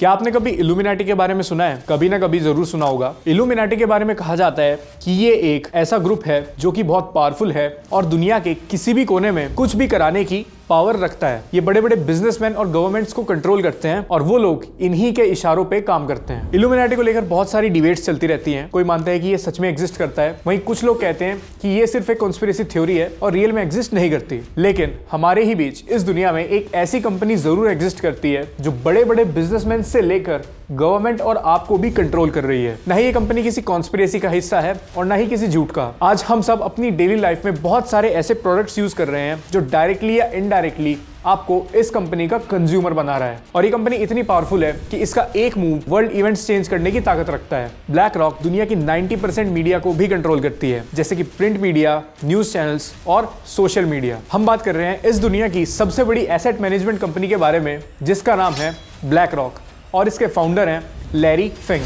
क्या आपने कभी इल्यूमिनाटी के बारे में सुना है? कभी ना कभी जरूर सुना होगा। इल्यूमिनाटी के बारे में कहा जाता है कि ये एक ऐसा ग्रुप है जो कि बहुत पावरफुल है और दुनिया के किसी भी कोने में कुछ भी कराने की पावर रखता है। ये बड़े बड़े बिजनेसमैन और गवर्नमेंट्स को कंट्रोल करते हैं और वो लोग इन्हीं के इशारों पे काम करते हैं। इल्यूमिनाटी को लेकर बहुत सारी डिबेट्स चलती रहती हैं। कोई मानता है कि ये सच में एग्जिस्ट करता है, वहीं कुछ लोग कहते हैं कि ये सिर्फ एक कॉन्स्पिरेसी थ्योरी है और रियल में एग्जिस्ट नहीं करती। लेकिन हमारे ही बीच इस दुनिया में एक ऐसी कंपनी जरूर एग्जिस्ट करती है जो बड़े बड़े बिजनेसमैन से लेकर गवर्नमेंट और आपको भी कंट्रोल कर रही है। ना ही ये कंपनी किसी कॉन्स्पिरेसी का हिस्सा है और ना ही किसी झूठ का। आज हम सब अपनी डेली लाइफ में बहुत सारे ऐसे प्रोडक्ट्स यूज कर रहे हैं जो डायरेक्टली या इनडायरेक्टली आपको इस कंपनी का कंज्यूमर बना रहा है। और ये कंपनी इतनी पावरफुल है कि इसका एक मूव वर्ल्ड इवेंट्स चेंज करने की ताकत रखता है। ब्लैक रॉक दुनिया की 90% मीडिया को भी कंट्रोल करती है, जैसे कि प्रिंट मीडिया, न्यूज चैनल्स और सोशल मीडिया। हम बात कर रहे हैं इस दुनिया की सबसे बड़ी एसेट मैनेजमेंट कंपनी के बारे में, जिसका नाम है ब्लैक रॉक और इसके फाउंडर हैं लैरी फिंक।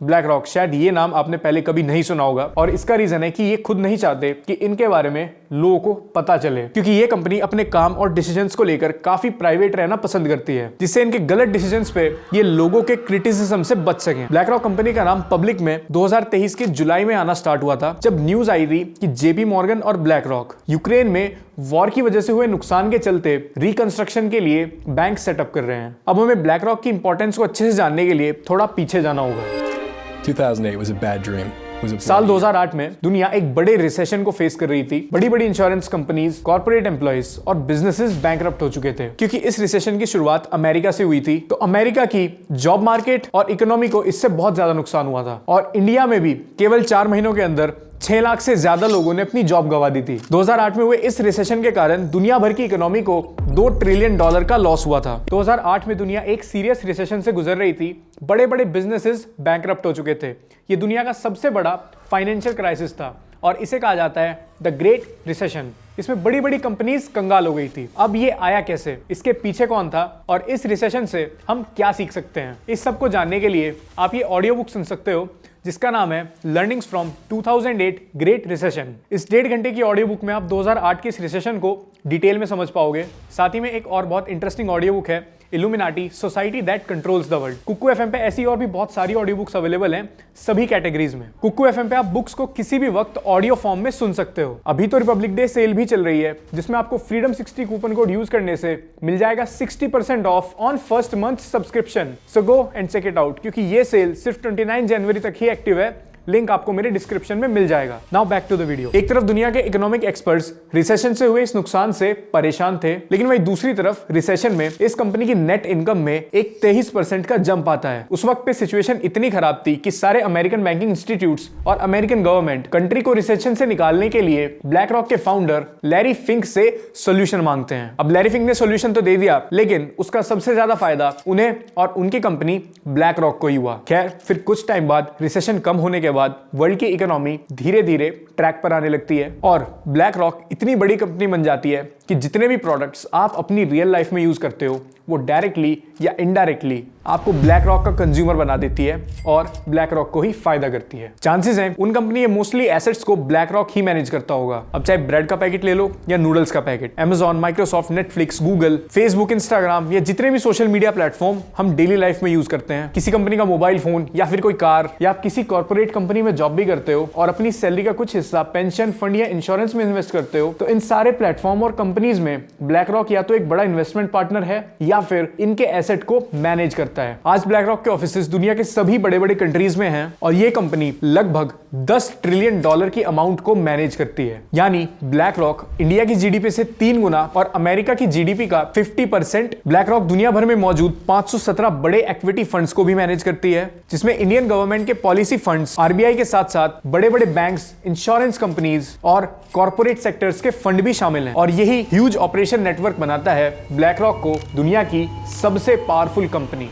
ब्लैक रॉक, शायद ये नाम आपने पहले कभी नहीं सुना होगा और इसका रीजन है कि ये खुद नहीं चाहते कि इनके बारे में लोगों को पता चले, क्योंकि ये कंपनी अपने काम और डिसीजंस को लेकर काफी प्राइवेट रहना पसंद करती है, जिससे इनके गलत डिसीजंस पे ये लोगों के क्रिटिसिज्म से बच सकें। ब्लैक रॉक कंपनी का नाम पब्लिक में 2023 के जुलाई में आना स्टार्ट हुआ था, जब न्यूज आई थी कि जेपी मॉर्गन और ब्लैक रॉक यूक्रेन में वॉर की वजह से हुए नुकसान के चलते रिकंस्ट्रक्शन के लिए बैंक सेटअप कर रहे हैं। अब हमें ब्लैक रॉक की इंपॉर्टेंस को अच्छे से जानने के लिए थोड़ा पीछे जाना होगा। 2008 was a bad dream. साल 2008 में दुनिया एक बड़े रिसेशन को फेस कर रही थी। बड़ी बड़ी इंश्योरेंस कंपनीज, कॉर्पोरेट एम्प्लॉइज और बिजनेसेस बैंकरप्ट हो चुके थे, क्योंकि इस रिसेशन की शुरुआत अमेरिका से हुई थी। तो अमेरिका की जॉब मार्केट और इकोनॉमी को इससे बहुत ज्यादा नुकसान हुआ था और इंडिया में भी केवल 4 महीनों के अंदर 6 लाख से ज्यादा लोगों ने अपनी जॉब गंवा दी थी। 2008 में हुए इस रिसेशन के कारण दुनिया भर की इकोनॉमी को $2 ट्रिलियन का लॉस हुआ था। 2008 में दुनिया एक सीरियस रिसेशन से गुजर रही थी। बड़े बड़े बिजनेसेस बैंकरप्ट हो चुके थे। ये दुनिया का सबसे बड़ा फाइनेंशियल क्राइसिस था और इसे कहा जाता है द ग्रेट रिसेशन। इसमें बड़ी बड़ी कंपनीज कंगाल हो गई थी। अब ये आया कैसे, इसके पीछे कौन था और इस रिसेशन से हम क्या सीख सकते हैं, इस सब को जानने के लिए आप ये ऑडियो बुक सुन सकते हो, जिसका नाम है लर्निंग्स फ्रॉम 2008 ग्रेट रिसेशन। इस 1.5 घंटे की ऑडियो बुक में आप 2008 के इस रिसेशन को डिटेल में समझ पाओगे। साथ ही में एक और बहुत इंटरेस्टिंग ऑडियो बुक है, illuminati society that controls the world. Kuku FM पे ऐसी और भी बहुत सारी ऑडियो बुक्स अवेलेबल हैं सभी कैटेगरीज में। कुक्कू एफएम पे आप बुक्स को किसी भी वक्त ऑडियो फॉर्म में सुन सकते हो। अभी तो रिपब्लिक डे सेल भी चल रही है, जिसमें आपको फ्रीडम 60 कूपन कोड यूज करने से मिल जाएगा 60% off on first month subscription. So go and check it out, क्योंकि ये सेल सिर्फ 29 जनवरी तक ही एक्टिव है। लिंक आपको मेरे डिस्क्रिप्शन में मिल जाएगा। Now back to the video. एक तरफ दुनिया के इकोनॉमिक एक्सपर्ट्स रिसेशन से हुए इस नुकसान से परेशान थे, लेकिन वही दूसरी तरफ रिसेशन में इस कंपनी की नेट इनकम में एक 23% का जंप आता है। उस वक्त पे सिचुएशन इतनी खराब थी कि सारे अमेरिकन बैंकिंग इंस्टीट्यूट्स और अमेरिकन गवर्नमेंट कंट्री को रिसेशन से निकालने के लिए ब्लैक रॉक के फाउंडर लैरी फिंक से सोल्यूशन मांगते हैं। अब लैरी फिंक ने सोल्यूशन तो दे दिया, लेकिन उसका सबसे ज्यादा फायदा उन्हें और उनकी कंपनी ब्लैक रॉक को ही हुआ। खैर, फिर कुछ टाइम बाद रिसेशन कम होने के बाद वर्ल्ड की इकोनॉमी धीरे धीरे ट्रैक पर आने लगती है और ब्लैक रॉक इतनी बड़ी कंपनी बन जाती है कि जितने भी प्रोडक्ट्स आप अपनी रियल लाइफ में यूज करते हो वो डायरेक्टली या इनडायरेक्टली आपको ब्लैक रॉक का कंज्यूमर बना देती है और ब्लैक रॉक को ही फायदा करती है। चांसेस हैं उन कंपनी मोस्टली एसेट्स को ब्लैक रॉक ही मैनेज करता होगा। अब चाहे ब्रेड का पैकेट ले लो या नूडल्स का packet, Amazon, Microsoft, Netflix, Google, Facebook, Instagram या जितने भी सोशल मीडिया प्लेटफॉर्म हम डेली लाइफ में यूज करते हैं, किसी कंपनी का मोबाइल फोन या फिर कोई कार, या आप किसी कॉर्पोरेट कंपनी में जॉब भी करते हो और अपनी सैलरी का कुछ हिस्सा पेंशन फंड या इंश्योरेंस में इन्वेस्ट करते हो, तो इन सारे प्लेटफॉर्म और कंपनीज में ब्लैक रॉक या तो एक बड़ा इन्वेस्टमेंट पार्टनर है या फिर इनके एसेट को मैनेज करता है। आज ब्लैक रॉक के ऑफिसेस दुनिया के सभी बड़े बड़े कंट्रीज में हैं और ये कंपनी लगभग $10 ट्रिलियन की अमाउंट को मैनेज करती है। यानी ब्लैक रॉक इंडिया की जीडीपी से 3 गुना और अमेरिका की जीडीपी का 50%। ब्लैक रॉक दुनिया भर में मौजूद 517 बड़े इक्विटी फंड्स को भी मैनेज करती है, जिसमें इंडियन गवर्नमेंट के पॉलिसी फंड्स, आरबीआई के साथ साथ बड़े बड़े बैंक्स, इंश्योरेंस कंपनीज और कॉर्पोरेट सेक्टर्स के फंड भी शामिल हैं। और यही ह्यूज ऑपरेशन नेटवर्क बनाता है ब्लैक रॉक को दुनिया की सबसे पावरफुल कंपनी।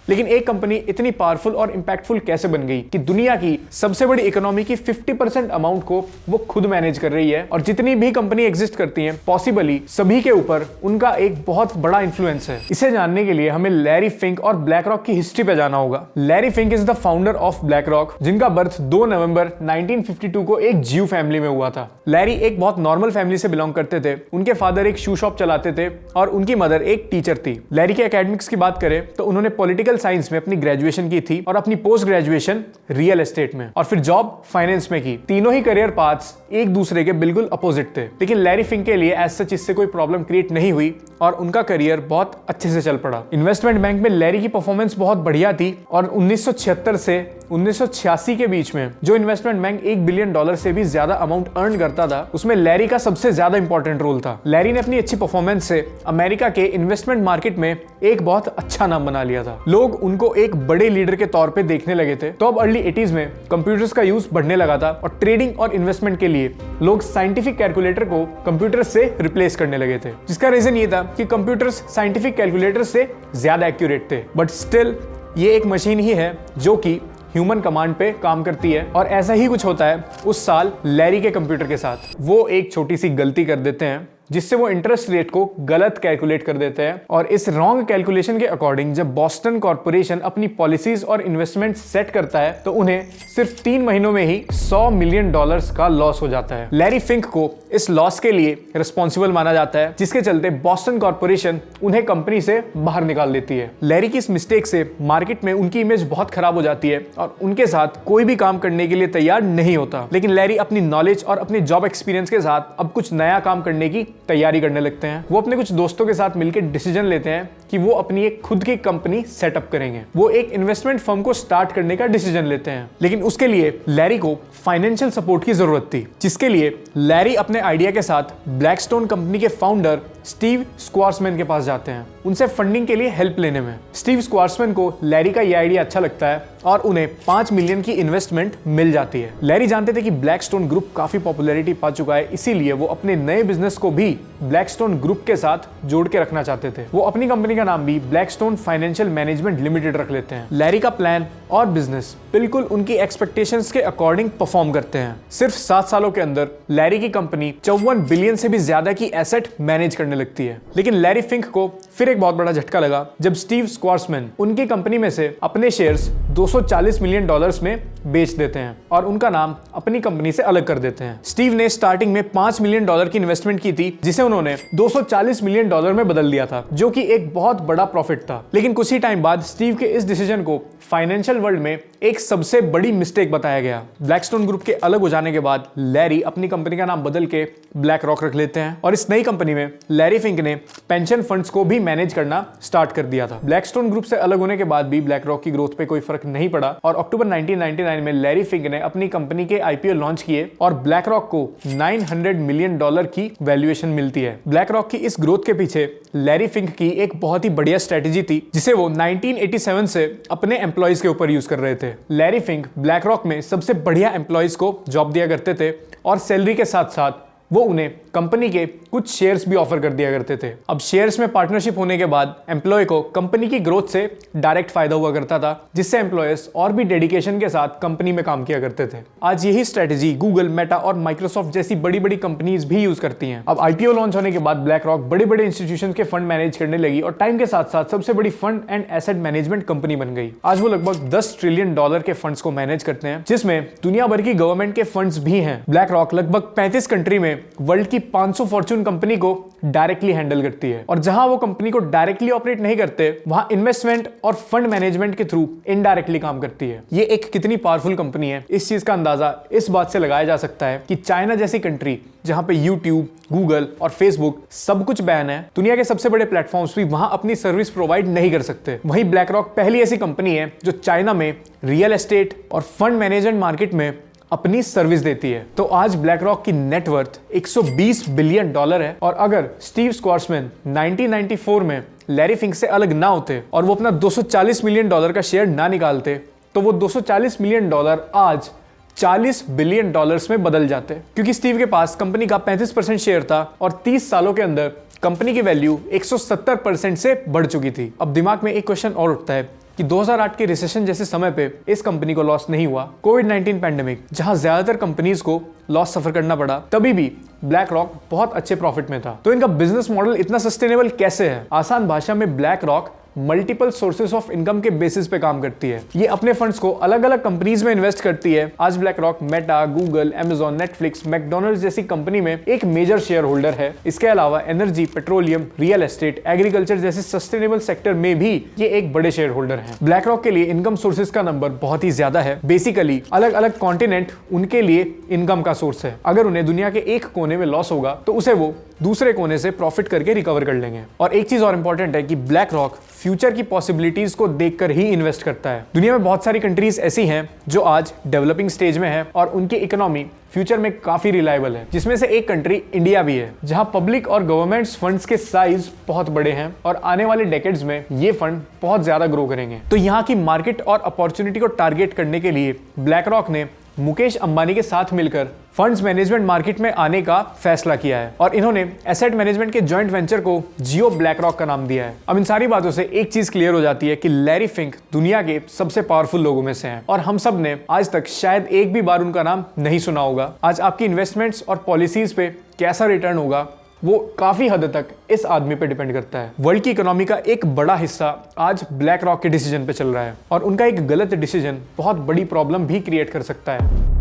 लेकिन एक कंपनी इतनी पावरफुल और इंपैक्टफुल कैसे बन गई कि दुनिया की सबसे बड़ी इकोनॉमी की 50% अमाउंट को वो खुद मैनेज कर रही है, और जितनी भी कंपनी एग्जिस्ट करती हैं पॉसिबली सभी के ऊपर उनका एक बहुत बड़ा इन्फ्लुएंस है। इसे जानने के लिए हमें लैरी फिंक और ब्लैक रॉक की हिस्ट्री पे जाना होगा। Larry Fink is the founder of black rock, जिनका बर्थ 2 नवंबर 1952 को एक ज्यू फैमिली में हुआ था। लैरी एक बहुत नॉर्मल फैमिली से बिलोंग करते थे। उनके फादर एक शू शॉप चलाते थे और उनकी मदर एक टीचर थी। लैरी के एकेडमिक्स की बात करें तो उन्होंने पॉलिटिकल साइंस में अपनी ग्रेजुएशन की थी और अपनी पोस्ट ग्रेजुएशन रियल एस्टेट में, और फिर जॉब फाइनेंस में की। तीनों ही करियर पाथ्स एक दूसरे के बिल्कुल अपोजिट थे, लेकिन लैरी फिंक के लिए एज सच इससे कोई प्रॉब्लम क्रिएट नहीं हुई और उनका करियर बहुत अच्छे से चल पड़ा। इन्वेस्टमेंट बैंक में लैरी की परफॉर्मेंस बहुत बढ़िया थी और 1976 से 1986 के बीच में जो इन्वेस्टमेंट बैंक $1 बिलियन से भी ज्यादा अमाउंट अर्न करता था, उसमें लैरी का सबसे ज्यादा इंपॉर्टेंट रोल था। लैरी ने अपनी अच्छी परफॉर्मेंस से अमेरिका के इन्वेस्टमेंट मार्केट में एक बहुत अच्छा नाम बना लिया था। लोग उनको एक बड़े लीडर के तौर पे देखने लगे थे। तो अब अर्ली 80s में कंप्यूटर्स का यूज बढ़ने लगा था और ट्रेडिंग और इन्वेस्टमेंट के लिए लोग साइंटिफिक कैलकुलेटर को कंप्यूटर से रिप्लेस करने लगे थे, जिसका रीजन ये था कि कंप्यूटर्स साइंटिफिक कैलकुलेटर से ज्यादा एक्यूरेट थे। बट स्टिल ये एक मशीन ही है जो कि ह्यूमन कमांड पे काम करती है, और ऐसा ही कुछ होता है उस साल लैरी के कंप्यूटर के साथ। वो एक छोटी सी गलती कर देते हैं जिससे वो इंटरेस्ट रेट को गलत कैलकुलेट कर देते हैं, और इस रॉन्ग कैलकुलेशन के अकॉर्डिंग जब बॉस्टन कॉर्पोरेशन अपनी पॉलिसीज और इन्वेस्टमेंट सेट करता है तो उन्हें सिर्फ 3 महीनों में ही $100 मिलियन का लॉस हो जाता है। लैरी फिंक को इस लॉस के लिए रिस्पॉन्सिबल माना जाता है, जिसके चलते बॉस्टन कॉर्पोरेशन उन्हें कंपनी से बाहर निकाल देती है। लैरी की इस मिस्टेक से मार्केट में उनकी इमेज बहुत खराब हो जाती है और उनके साथ कोई भी काम करने के लिए तैयार नहीं होता। लेकिन लैरी अपनी नॉलेज और अपने जॉब एक्सपीरियंस के साथ अब कुछ नया काम करने की तैयारी करने लगते हैं। वो अपने कुछ दोस्तों के साथ मिलकर डिसीजन लेते हैं कि वो अपनी एक खुद की कंपनी सेटअप करेंगे। वो एक इन्वेस्टमेंट फर्म को स्टार्ट करने का डिसीजन लेते हैं, लेकिन उसके लिए लैरी को फाइनेंशियल सपोर्ट की जरूरत थी, जिसके लिए लैरी अपने आइडिया के साथ ब्लैकस्टोन कंपनी के फाउंडर स्टीव स्क्वार्समैन के पास जाते हैं उनसे फंडिंग के लिए हेल्प लेने में। स्टीव स्क्वार्समैन को लैरी का यह आइडिया अच्छा लगता है और उन्हें $5 मिलियन की इन्वेस्टमेंट मिल जाती है। लैरी जानते थे कि ब्लैकस्टोन ग्रुप काफी पॉपुलैरिटी पा चुका है, इसीलिए वो अपने नए बिजनेस को भी ब्लैकस्टोन ग्रुप के साथ जोड़ के रखना चाहते थे। वो अपनी कंपनी का नाम भी ब्लैकस्टोन फाइनेंशियल मैनेजमेंट लिमिटेड रख लेते हैं। लैरी का प्लान और बिजनेस बिल्कुल उनकी एक्सपेक्टेशंस के अकॉर्डिंग परफॉर्म करते हैं। सिर्फ 7 सालों के अंदर लैरी की कंपनी 54 बिलियन से भी ज्यादा की एसेट मैनेज करने लगती है। लेकिन लैरी फिंक को फिर एक बहुत बड़ा झटका लगा जब स्टीव स्क्वार्समैन उनकी कंपनी में से अपने शेयर्स $240 मिलियन में बेच देते हैं और उनका नाम अपनी कंपनी से अलग कर देते हैं। स्टीव ने स्टार्टिंग में $5 मिलियन की इन्वेस्टमेंट की थी, जिसे उन्होंने $240 मिलियन में बदल दिया था, जो कि एक बहुत बड़ा प्रॉफिट था। लेकिन कुछ ही टाइम बाद स्टीव के इस डिसीजन को फाइनेंशियल वर्ल्ड में एक सबसे बड़ी मिस्टेक बताया गया। ब्लैकस्टोन ग्रुप के अलग हो जाने के बाद लैरी अपनी कंपनी का नाम बदल के ब्लैक रॉक रख लेते हैं और इस नई कंपनी में लैरी फिंक ने पेंशन फंड्स को भी मैनेज करना स्टार्ट कर दिया था। ब्लैकस्टोन ग्रुप से अलग होने के बाद भी ब्लैक रॉक की ग्रोथ पे कोई फर्क नहीं पड़ा और अक्टूबर 1999 में लैरी फिंक ने अपनी कंपनी के आईपीओ लॉन्च किए और ब्लैक रॉक को $900 मिलियन की वैल्यूएशन मिलती है। ब्लैक रॉक की इस ग्रोथ के पीछे लैरी फिंक की एक बहुत ही बढ़िया स्ट्रेटेजी थी, जिसे वो 1987 से अपने एम्प्लॉइज के ऊपर यूज कर रहे थे। लैरी फिंक ब्लैक रॉक में सबसे बढ़िया एम्प्लॉइज को जॉब दिया करते थे और सैलरी के साथ साथ वो उन्हें कंपनी के कुछ शेयर्स भी ऑफर कर दिया करते थे। अब शेयर्स में पार्टनरशिप होने के बाद एम्प्लॉय को कंपनी की ग्रोथ से डायरेक्ट फायदा हुआ करता था, जिससे एम्प्लॉयर्स और भी डेडिकेशन के साथ कंपनी में काम किया करते थे। आज यही स्ट्रेटेजी गूगल, मेटा और माइक्रोसॉफ्ट जैसी बड़ी बड़ी कंपनीज भी यूज करती हैं। अब आईपीओ लॉन्च होने के बाद ब्लैक रॉक बड़े बड़े इंस्टीट्यूशंस के फंड मैनेज करने लगी और टाइम के साथ साथ सबसे बड़ी fund and asset management company बन गई। आज वो लगभग $10 ट्रिलियन के फंड्स को मैनेज करते हैं, जिसमें दुनिया भर की गवर्नमेंट के फंड्स भी हैं। ब्लैक रॉक लगभग 35 कंट्री में वर्ल्ड की 500 फॉर्च्यून कंपनी को डायरेक्टली हैंडल करती है और जहां वो कंपनी को डायरेक्टली ऑपरेट नहीं करते, वहां इन्वेस्टमेंट और फंड मैनेजमेंट के थ्रू इनडायरेक्टली काम करती है। ये एक कितनी पावरफुल कंपनी है, इस चीज का अंदाजा इस बात से लगाया जा सकता है कि चाइना जैसी कंट्री जहां पे यूट्यूब, गूगल और फेसबुक सब कुछ बैन है, दुनिया के सबसे बड़े प्लेटफॉर्म्स भी वहां अपनी सर्विस प्रोवाइड नहीं कर सकते। वहीं ब्लैक रॉक पहली ऐसी कंपनी है जो चाइना में रियल एस्टेट और फंड मैनेजमेंट मार्केट में अपनी सर्विस देती है। तो आज ब्लैक रॉक की नेटवर्थ $120 बिलियन है और अगर स्टीव स्क्वार्समैन 1994 में लैरी फिंक से अलग ना होते और वो अपना $240 मिलियन का शेयर ना निकालते, तो वो $240 मिलियन आज $40 बिलियन में बदल जाते, क्योंकि स्टीव के पास कंपनी का 35% शेयर था और 30 सालों के अंदर कंपनी की वैल्यू 170% से बढ़ चुकी थी। अब दिमाग में एक क्वेश्चन और उठता है कि 2008 के रिसेशन जैसे समय पे इस कंपनी को लॉस नहीं हुआ, कोविड-19 पैंडेमिक जहां ज्यादातर कंपनीज को लॉस सफर करना पड़ा, तभी भी ब्लैक रॉक बहुत अच्छे प्रॉफिट में था। तो इनका बिजनेस मॉडल इतना सस्टेनेबल कैसे है? आसान भाषा में black rock multiple sources of income के बेसिस पे काम करती है। ये अपने फंड्स को अलग अलग कंपनीज में इन्वेस्ट करती है। आज black rock Meta, Google, Amazon, Netflix, McDonald's जैसी कंपनी में एक मेजर शेयर होल्डर है। इसके अलावा energy, petroleum, real estate, agriculture जैसे सस्टेनेबल सेक्टर में भी ये एक बड़े शेयर होल्डर है। ब्लैक रॉक के लिए इनकम सोर्सेज का नंबर बहुत ही ज्यादा है। बेसिकली अलग अलग कॉन्टिनेंट उनके लिए इनकम का सोर्स है। अगर उन्हें दुनिया के एक कोने में लॉस होगा तो उसे वो दूसरे कोने से प्रॉफिट करके रिकवर कर लेंगे। और एक चीज और इंपॉर्टेंट है कि ब्लैक रॉक फ्यूचर की पॉसिबिलिटीज को देखकर ही इन्वेस्ट करता है। दुनिया में बहुत सारी कंट्रीज ऐसी हैं जो आज डेवलपिंग स्टेज में है और उनकी इकोनॉमी फ्यूचर में काफी रिलायबल है, जिसमें से एक कंट्री इंडिया भी है, जहां पब्लिक और गवर्नमेंट्स फंड्स के साइज बहुत बड़े हैं और आने वाले डेकेड्स में ये फंड बहुत ज्यादा ग्रो करेंगे। तो यहाँ की मार्केट और अपॉर्चुनिटी को टारगेट करने के लिए ब्लैक रॉक ने मुकेश अंबानी के साथ मिलकर फंड्स मैनेजमेंट मार्केट में आने का फैसला किया है और इन्होंने एसेट मैनेजमेंट के जॉइंट वेंचर को जियो ब्लैक रॉक का नाम दिया है। अब इन सारी बातों से एक चीज क्लियर हो जाती है कि लैरी फिंक दुनिया के सबसे पावरफुल लोगों में से हैं और हम सब ने आज तक शायद एक भी बार उनका नाम नहीं सुना होगा। आज आपकी इन्वेस्टमेंट्स और पॉलिसीज पे कैसा रिटर्न होगा वो काफी हद तक इस आदमी पे डिपेंड करता है। वर्ल्ड की इकोनॉमी का एक बड़ा हिस्सा आज ब्लैक रॉक के डिसीजन पे चल रहा है और उनका एक गलत डिसीजन बहुत बड़ी प्रॉब्लम भी क्रिएट कर सकता है।